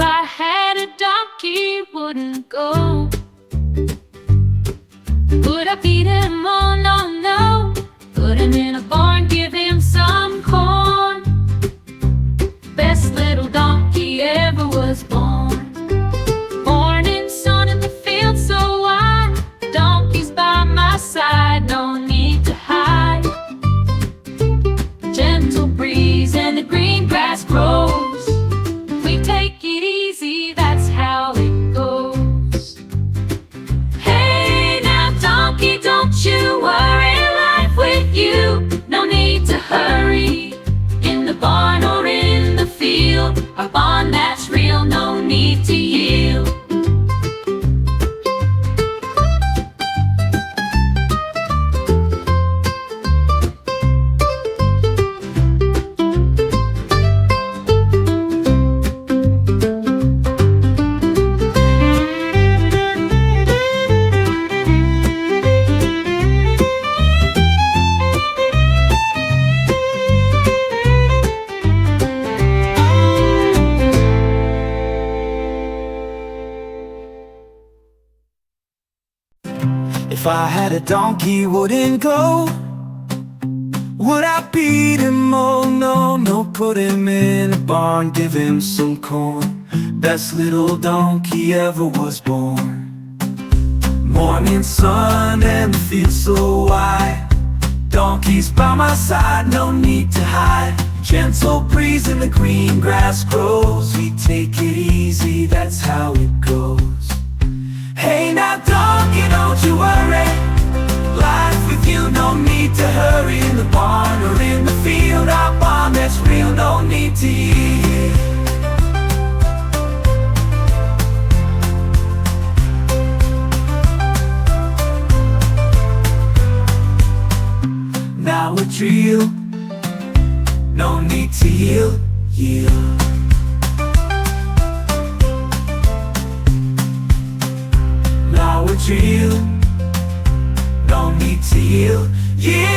I had a donkey, wouldn't go. Would I feed him? Oh no, no. Put him in a barn, give him some corn. Best little donkey ever was born. Morning sun in the field so wide. Donkey's by my side, no need to hide. Gentle breeze and the green grass grows. We take it easy, that's how it goes. Hey now donkey, don't you worry, life with you, no need to hurry. In the barn or in the field, a bond that's real, no need to yield. If I had a donkey, wouldn't go. Would I beat him? Oh no, no. Put him in a barn, give him some corn. Best little donkey ever was born. Morning sun and the field so wide. Donkey's by my side, no need to hide. Gentle breeze and the green grass grows. We take it easy, that's how it goes. Hey now donkey, don't you worry, life with you, no need to hurry. In the barn or in the field, our bond that's real, no need to yield. Now it's real, no need to yield, yield. Now it's real, no need to yield, yield.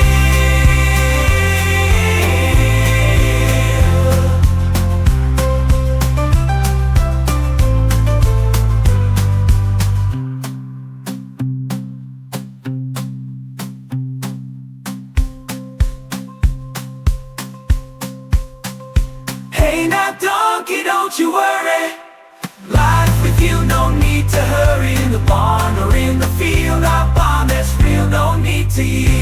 Hey now donkey, don't you worry, life with you, no need to hurry. In the barn or in the field, our bond that's real, no need to yield.